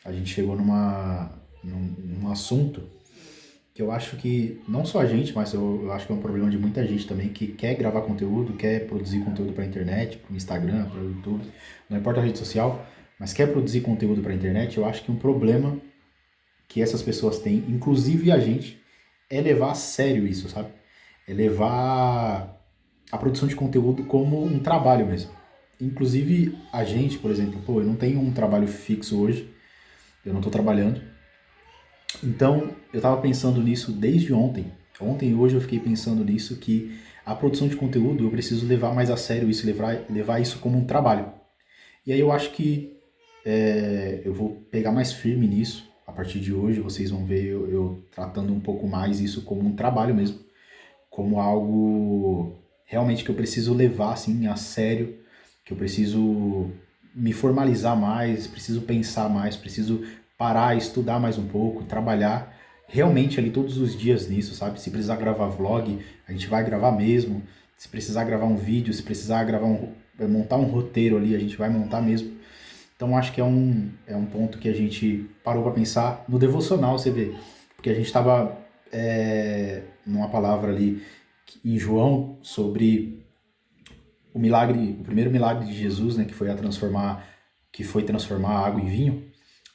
a gente chegou num assunto que eu acho que, não só a gente, mas eu acho que é um problema de muita gente também, que quer gravar conteúdo, quer produzir conteúdo para a internet, para o Instagram, para o YouTube, não importa a rede social, mas quer produzir conteúdo para a internet. Eu acho que um problema que essas pessoas têm, inclusive a gente, é levar a sério isso, sabe? É levar a produção de conteúdo como um trabalho mesmo. Inclusive a gente, por exemplo, pô, eu não tenho um trabalho fixo hoje, eu não estou trabalhando. Então, eu estava pensando nisso desde ontem. Ontem e hoje eu fiquei pensando nisso, que a produção de conteúdo eu preciso levar mais a sério isso, levar isso como um trabalho. E aí eu acho que eu vou pegar mais firme nisso. A partir de hoje vocês vão ver eu tratando um pouco mais isso como um trabalho mesmo, como algo realmente que eu preciso levar assim a sério, que eu preciso me formalizar mais, preciso pensar mais, preciso parar, estudar mais um pouco, trabalhar realmente ali todos os dias nisso, sabe? Se precisar gravar vlog, a gente vai gravar mesmo. Se precisar gravar um vídeo, se precisar montar um roteiro ali, a gente vai montar mesmo. Então acho que é um ponto que a gente parou para pensar no devocional, você vê. Porque a gente estava numa palavra ali em João sobre o milagre, o primeiro milagre de Jesus, né, que foi transformar a água em vinho.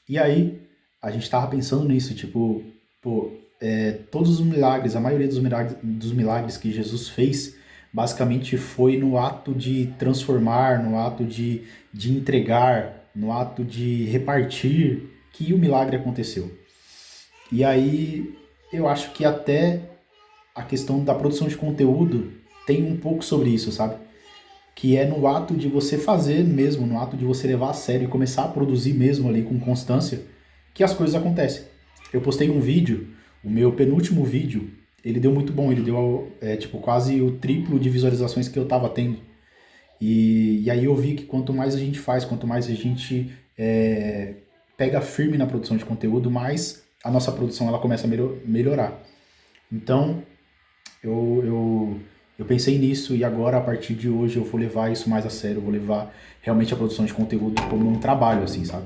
E aí a gente estava pensando nisso, tipo, pô, todos os milagres, a maioria dos milagres que Jesus fez, basicamente foi no ato de transformar, no ato de entregar, no ato de repartir, que o milagre aconteceu. E aí eu acho que até a questão da produção de conteúdo tem um pouco sobre isso, sabe? Que é no ato de você fazer mesmo, no ato de você levar a sério e começar a produzir mesmo ali com constância, que as coisas acontecem. Eu postei um vídeo, o meu penúltimo vídeo, ele deu muito bom, ele deu tipo quase o triplo de visualizações que eu tava tendo. E aí eu vi que quanto mais a gente faz, quanto mais a gente pega firme na produção de conteúdo, mais a nossa produção ela começa a melhorar. Então, eu pensei nisso e agora, a partir de hoje, eu vou levar isso mais a sério, eu vou levar realmente a produção de conteúdo como um trabalho, assim, sabe?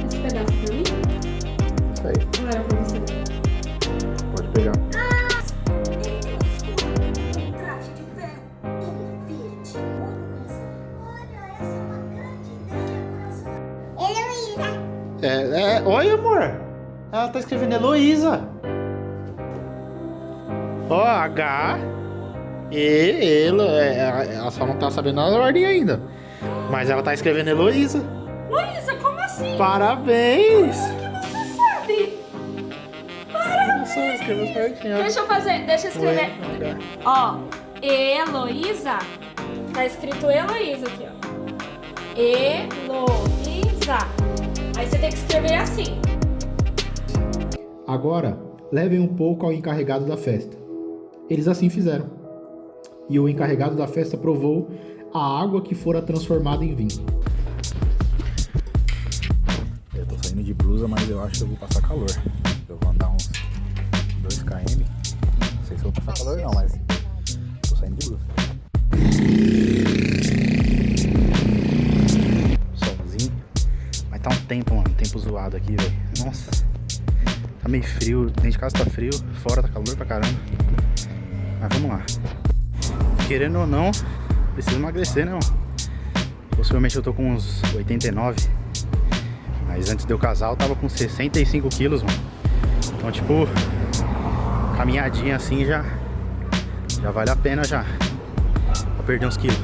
Esse pedaço pra mim? Isso aí, Ou era pra você? pode pegar. Oi, amor. Ela tá escrevendo Heloísa. Ó, H. E, ela só não tá sabendo a ordem ainda. Mas ela tá escrevendo Heloísa. Luísa, como assim? Parabéns! Como que você sabe? Olha só, escreveu certinho. Deixa eu escrever. Ó, Heloísa. Tá escrito Heloísa aqui, ó. Heloísa. Aí você tem que escrever assim. Agora, levem um pouco ao encarregado da festa. Eles assim fizeram. E o encarregado da festa provou a água que fora transformada em vinho. Eu tô saindo de blusa, mas eu acho que eu vou passar calor. Eu vou andar uns 2 km. Não sei se eu vou passar calor não, mas tô saindo de blusa. tempo, mano. Tempo zoado aqui, velho. Nossa. Tá meio frio. Dentro de casa tá frio. Fora tá calor pra caramba. Mas vamos lá. Querendo ou não, preciso emagrecer, né, mano? Possivelmente eu tô com uns 89. Mas antes de eu casar eu tava com 65 quilos, mano. Então, tipo, caminhadinha assim já vale a pena já. Pra perder uns quilos.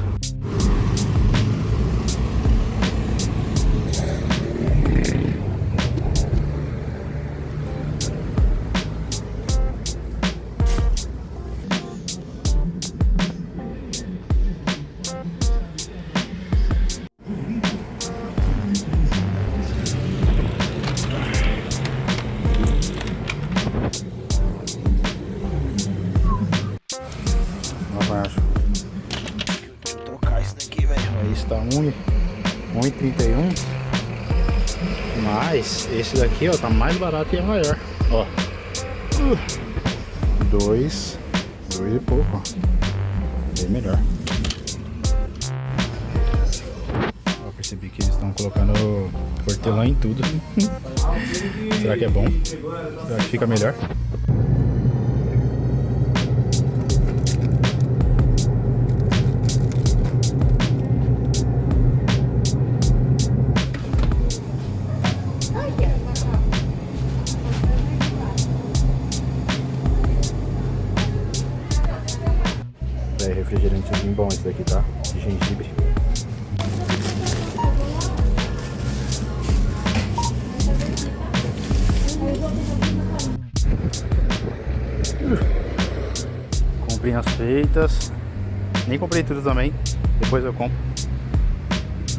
Deixa eu trocar isso daqui, velho. Aí está 1,31. Mas esse daqui, ó, tá mais barato e é maior. Ó. 2 e pouco, ó. Bem melhor. Eu percebi que eles estão colocando hortelã em tudo. Será que é bom? Será que fica melhor? É refrigerantezinho bom esse daqui, tá? De gengibre. Comprinhas feitas. Nem comprei tudo também. Depois eu compro.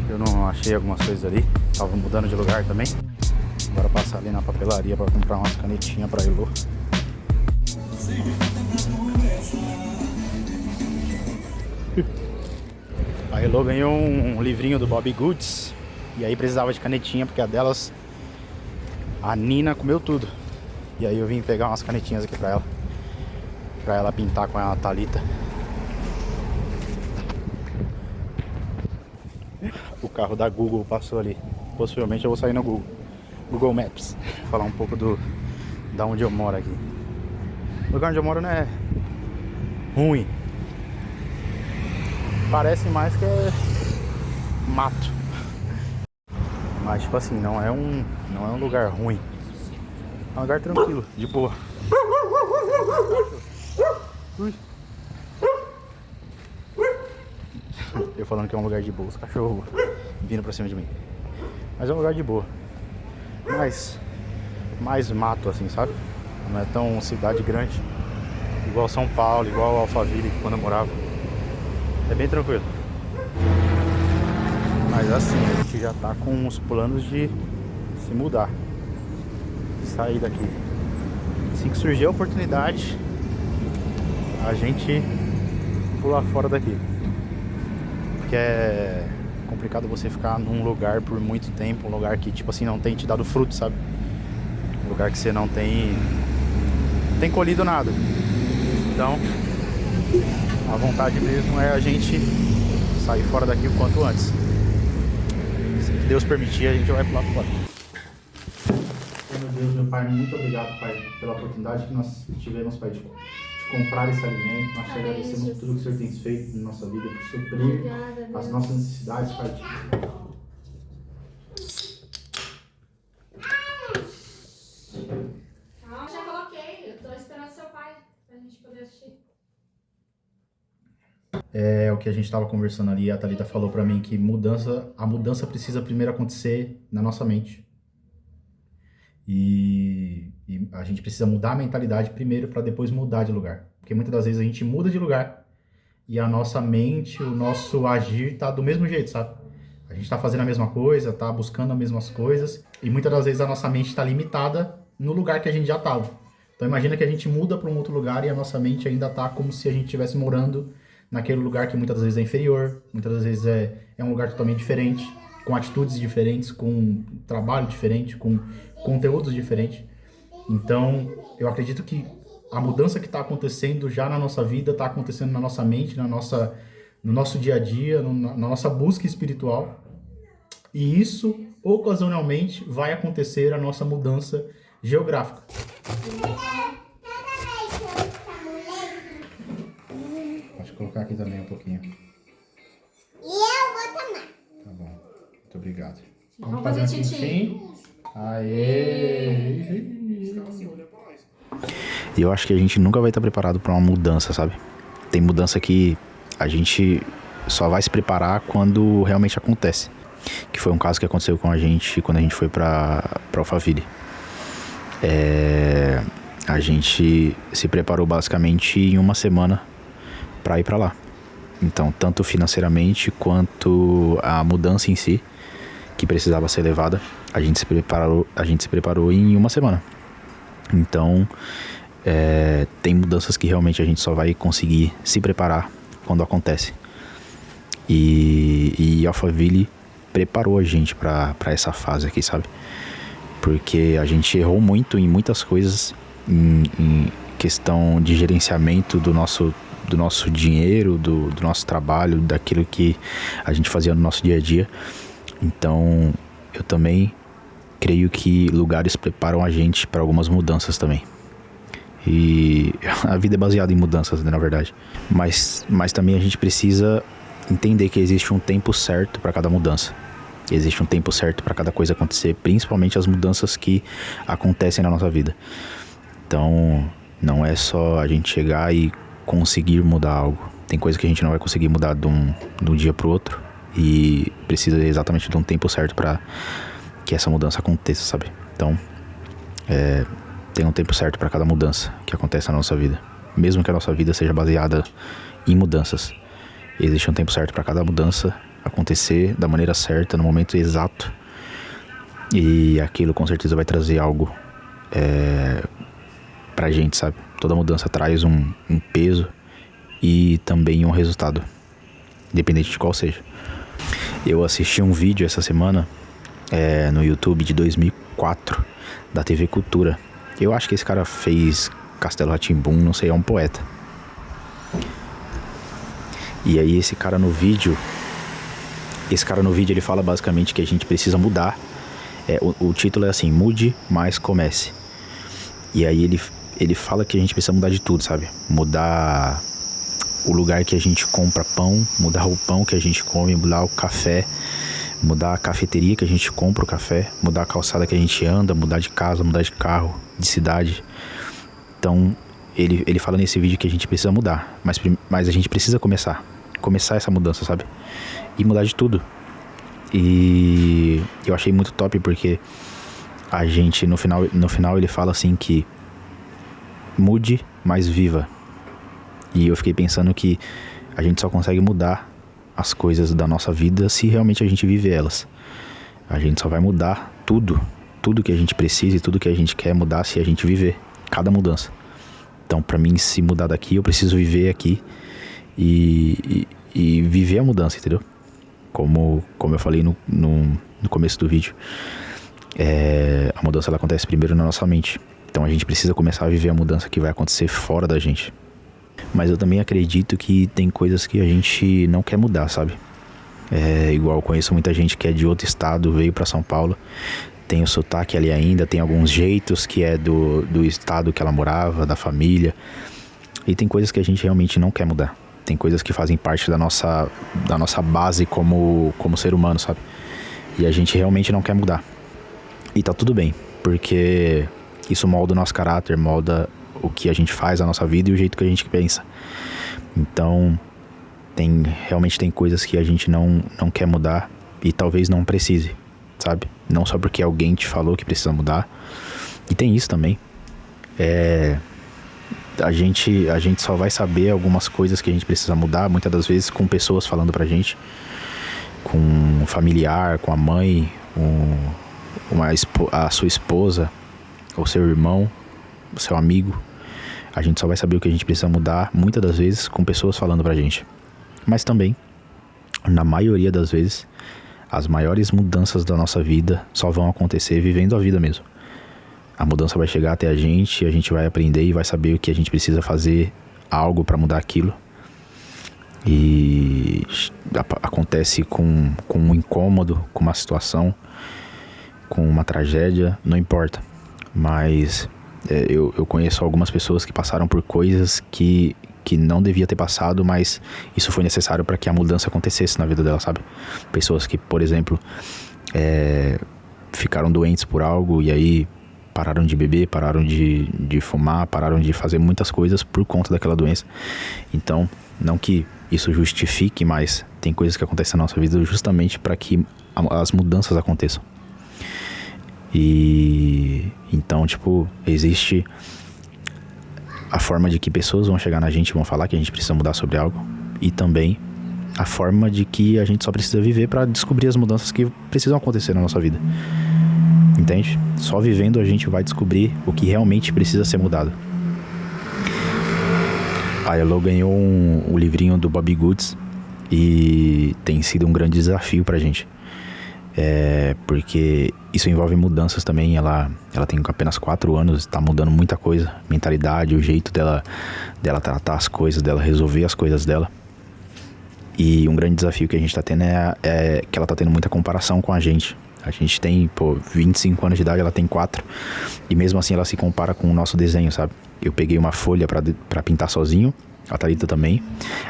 Eu não achei algumas coisas ali. Tava mudando de lugar também. Agora passar ali na papelaria pra comprar umas canetinhas pra Elo. A Elo ganhou um livrinho do Bobbie Goods. E aí precisava de canetinha, porque a delas, a Nina comeu tudo. E aí eu vim pegar umas canetinhas aqui pra ela pintar com a Thalita. O carro da Google passou ali. Possivelmente eu vou sair no Google Maps. Falar um pouco da onde eu moro aqui. O lugar onde eu moro não é ruim. Parece mais que é mato. Mas tipo assim, não é um lugar ruim. É um lugar tranquilo, de boa. Ui. Eu falando que é um lugar de boa, os cachorros vindo pra cima de mim. Mas é um lugar de boa. Mais mato assim, sabe? Não é tão cidade grande. Igual São Paulo, igual Alphaville, quando eu morava. É bem tranquilo. Mas assim, a gente já tá com os planos de se mudar. Sair daqui. Assim que surgir a oportunidade, a gente pular fora daqui. Porque é complicado você ficar num lugar por muito tempo. Um lugar que, tipo assim, não tem te dado fruto, sabe? Um lugar que você não tem colhido nada. Então, a vontade mesmo é a gente sair fora daqui o quanto antes. Se Deus permitir, a gente vai pular fora. Meu Deus, meu Pai, muito obrigado, Pai, pela oportunidade que nós tivemos, Pai, de comprar esse alimento. Nós te agradecemos por tudo que o Senhor tem feito na nossa vida, por suprir as nossas necessidades, Pai. Já coloquei, eu tô esperando seu pai pra gente poder assistir. É o que a gente estava conversando ali. A Thalita falou pra mim que a mudança precisa primeiro acontecer na nossa mente. E a gente precisa mudar a mentalidade primeiro para depois mudar de lugar. Porque muitas das vezes a gente muda de lugar e a nossa mente, o nosso agir tá do mesmo jeito, sabe? A gente tá fazendo a mesma coisa, tá buscando as mesmas coisas e muitas das vezes a nossa mente tá limitada no lugar que a gente já tava. Então imagina que a gente muda para um outro lugar e a nossa mente ainda tá como se a gente estivesse morando naquele lugar que muitas das vezes é inferior, muitas das vezes é um lugar totalmente diferente, com atitudes diferentes, com trabalho diferente, com conteúdos diferentes. Então, eu acredito que a mudança que está acontecendo já na nossa vida, está acontecendo na nossa mente, no nosso dia a dia, na nossa busca espiritual. E isso ocasionalmente vai acontecer a nossa mudança geográfica. Pode colocar aqui também um pouquinho. E eu vou tomar. Tá bom. Muito obrigado. Vamos fazer tchim-tchim. Aê! E eu acho que a gente nunca vai estar preparado para uma mudança, sabe? Tem mudança que a gente só vai se preparar quando realmente acontece. Que foi um caso que aconteceu com a gente quando a gente foi para Alphaville. A gente se preparou basicamente em uma semana para ir para lá. Então, tanto financeiramente quanto a mudança em si, que precisava ser levada, a gente se preparou em uma semana. Então, tem mudanças que realmente a gente só vai conseguir se preparar quando acontece. E Alphaville preparou a gente para essa fase aqui, sabe? Porque a gente errou muito em muitas coisas, em questão de gerenciamento do nosso dinheiro, do nosso trabalho, daquilo que a gente fazia no nosso dia a dia. Então, eu também creio que lugares preparam a gente para algumas mudanças também. E a vida é baseada em mudanças, né, na verdade. Mas também a gente precisa entender que existe um tempo certo para cada mudança. Existe um tempo certo para cada coisa acontecer, principalmente as mudanças que acontecem na nossa vida. Então, não é só a gente chegar e conseguir mudar algo. Tem coisa que a gente não vai conseguir mudar de um dia para o outro. E precisa exatamente de um tempo certo para que essa mudança aconteça, sabe? Então, tem um tempo certo para cada mudança que acontece na nossa vida. Mesmo que a nossa vida seja baseada em mudanças, existe um tempo certo para cada mudança acontecer da maneira certa, no momento exato. E aquilo com certeza vai trazer algo pra gente, sabe? Toda mudança traz um peso e também um resultado, independente de qual seja. Eu assisti um vídeo essa semana no YouTube de 2004 da TV Cultura. Eu acho que esse cara fez Castelo Rá-Tim-Bum, não sei, é um poeta. E aí esse cara no vídeo ele fala basicamente que a gente precisa mudar. O título é assim: mude, mas comece. E aí ele fala que a gente precisa mudar de tudo, sabe? Mudar o lugar que a gente compra pão, mudar o pão que a gente come, mudar o café, mudar a cafeteria que a gente compra o café, mudar a calçada que a gente anda, mudar de casa, mudar de carro, de cidade. Então, ele fala nesse vídeo que a gente precisa mudar, mas a gente precisa começar essa mudança, sabe? E mudar de tudo. E eu achei muito top porque a gente, no final ele fala assim que mude, mas viva. E eu fiquei pensando que a gente só consegue mudar as coisas da nossa vida se realmente a gente viver elas. A gente só vai mudar tudo que a gente precisa e tudo que a gente quer mudar se a gente viver cada mudança. Então, pra mim, se mudar daqui, eu preciso viver aqui e viver a mudança, entendeu? Como eu falei no começo do vídeo, a mudança ela acontece primeiro na nossa mente. Então a gente precisa começar a viver a mudança que vai acontecer fora da gente. Mas eu também acredito que tem coisas que a gente não quer mudar, sabe? Igual eu conheço muita gente que é de outro estado, veio pra São Paulo, tem o sotaque ali ainda, tem alguns jeitos que é do estado que ela morava, da família. E tem coisas que a gente realmente não quer mudar. Tem coisas que fazem parte da nossa base como ser humano, sabe? E a gente realmente não quer mudar. E tá tudo bem, porque isso molda o nosso caráter, molda o que a gente faz, a nossa vida e o jeito que a gente pensa. Então, realmente tem coisas que a gente não quer mudar e talvez não precise, sabe? Não só porque alguém te falou que precisa mudar. E tem isso também. A gente só vai saber algumas coisas que a gente precisa mudar, muitas das vezes com pessoas falando pra gente, com um familiar, com a mãe, a sua esposa, ou seu irmão, o seu amigo. A gente só vai saber o que a gente precisa mudar, muitas das vezes, com pessoas falando pra gente. Mas também, na maioria das vezes, as maiores mudanças da nossa vida só vão acontecer vivendo a vida mesmo. A mudança vai chegar até a gente vai aprender e vai saber o que a gente precisa fazer, algo pra mudar aquilo. E acontece com um incômodo, com uma situação, com uma tragédia, não importa. Mas eu conheço algumas pessoas que passaram por coisas que não devia ter passado, mas isso foi necessário para que a mudança acontecesse na vida dela, sabe? Pessoas que, por exemplo, ficaram doentes por algo e aí pararam de beber, pararam de fumar, pararam de fazer muitas coisas por conta daquela doença. Então, não que isso justifique, mas tem coisas que acontecem na nossa vida justamente para que as mudanças aconteçam. E então, tipo, existe a forma de que pessoas vão chegar na gente e vão falar que a gente precisa mudar sobre algo, e também a forma de que a gente só precisa viver para descobrir as mudanças que precisam acontecer na nossa vida. Entende? Só vivendo a gente vai descobrir o que realmente precisa ser mudado. A Elo ganhou o livrinho do Bobbie Goods e tem sido um grande desafio pra gente. Porque isso envolve mudanças também. Ela tem apenas 4 anos, tá mudando muita coisa. Mentalidade, o jeito dela tratar as coisas, dela resolver as coisas dela. E um grande desafio que a gente tá tendo é que ela tá tendo muita comparação com a gente. A gente tem, 25 anos de idade, ela tem 4. E mesmo assim ela se compara com o nosso desenho, sabe? Eu peguei uma folha pra pintar sozinho. A Thalita também.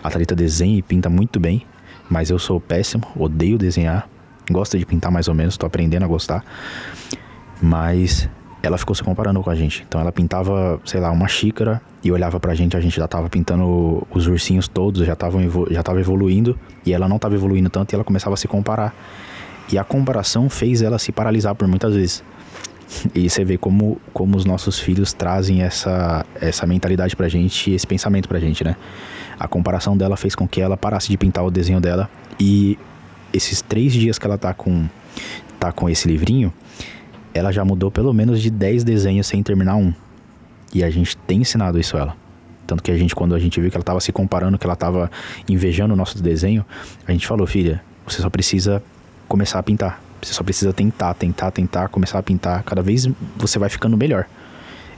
A Thalita desenha e pinta muito bem. Mas eu sou péssimo, odeio desenhar. Gosto de pintar mais ou menos, tô aprendendo a gostar. Mas ela ficou se comparando com a gente. Então ela pintava, sei lá, uma xícara e olhava pra gente, a gente já tava pintando os ursinhos todos, já tava evoluindo. E ela não tava evoluindo tanto e ela começava a se comparar. E a comparação fez ela se paralisar por muitas vezes. E você vê como os nossos filhos trazem essa mentalidade pra gente, esse pensamento pra gente, né? A comparação dela fez com que ela parasse de pintar o desenho dela. E esses 3 dias que ela tá com esse livrinho, ela já mudou pelo menos de 10 desenhos sem terminar um. E a gente tem ensinado isso a ela. Tanto que quando a gente viu que ela tava se comparando, que ela tava invejando o nosso desenho, a gente falou: filha, você só precisa começar a pintar. Você só precisa tentar, começar a pintar. Cada vez você vai ficando melhor.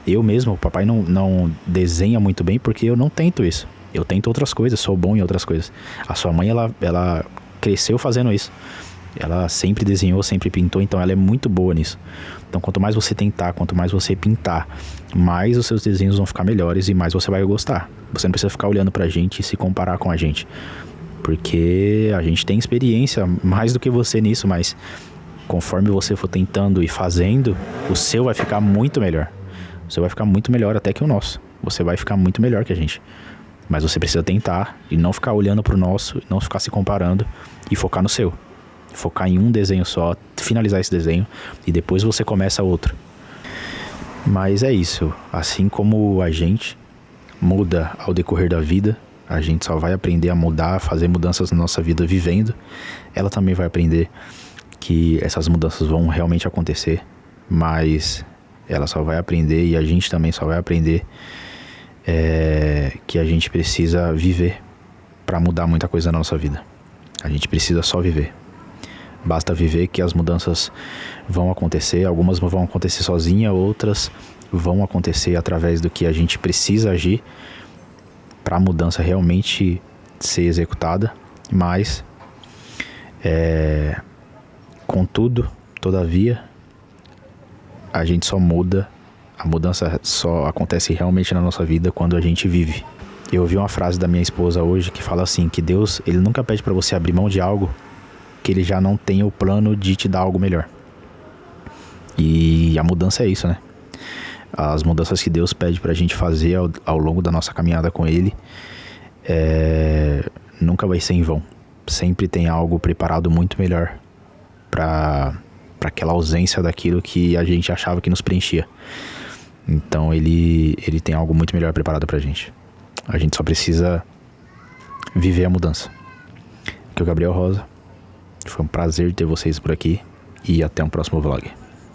Eu mesmo, o papai não desenha muito bem porque eu não tento isso. Eu tento outras coisas, sou bom em outras coisas. A sua mãe, ela cresceu fazendo isso. Ela sempre desenhou, sempre pintou, então ela é muito boa nisso. Então quanto mais você tentar, quanto mais você pintar, mais os seus desenhos vão ficar melhores e mais você vai gostar. Você não precisa ficar olhando pra gente e se comparar com a gente. Porque a gente tem experiência mais do que você nisso, mas conforme você for tentando e fazendo, o seu vai ficar muito melhor. O seu vai ficar muito melhor até que o nosso. Você vai ficar muito melhor que a gente. Mas você precisa tentar e não ficar olhando pro nosso, não ficar se comparando e focar no seu. Focar em um desenho só, finalizar esse desenho e depois você começa outro. Mas é isso. Assim como a gente muda ao decorrer da vida, a gente só vai aprender a mudar, a fazer mudanças na nossa vida vivendo. Ela também vai aprender que essas mudanças vão realmente acontecer, mas ela só vai aprender e a gente também só vai aprender que a gente precisa viver para mudar muita coisa na nossa vida. A gente precisa só viver. Basta viver que as mudanças vão acontecer. Algumas vão acontecer sozinha, outras vão acontecer através do que a gente precisa agir para a mudança realmente ser executada. Mas, contudo, todavia, a gente só muda. A mudança só acontece realmente na nossa vida quando a gente vive. Eu ouvi uma frase da minha esposa hoje que fala assim, que Deus, Ele nunca pede para você abrir mão de algo que Ele já não tenha o plano de te dar algo melhor. E a mudança é isso, né? As mudanças que Deus pede pra gente fazer ao longo da nossa caminhada com Ele nunca vai ser em vão. Sempre tem algo preparado muito melhor para aquela ausência daquilo que a gente achava que nos preenchia. Então ele tem algo muito melhor preparado pra gente. A gente só precisa viver a mudança. Aqui é o Gabriel Rosa. Foi um prazer ter vocês por aqui e até um próximo vlog.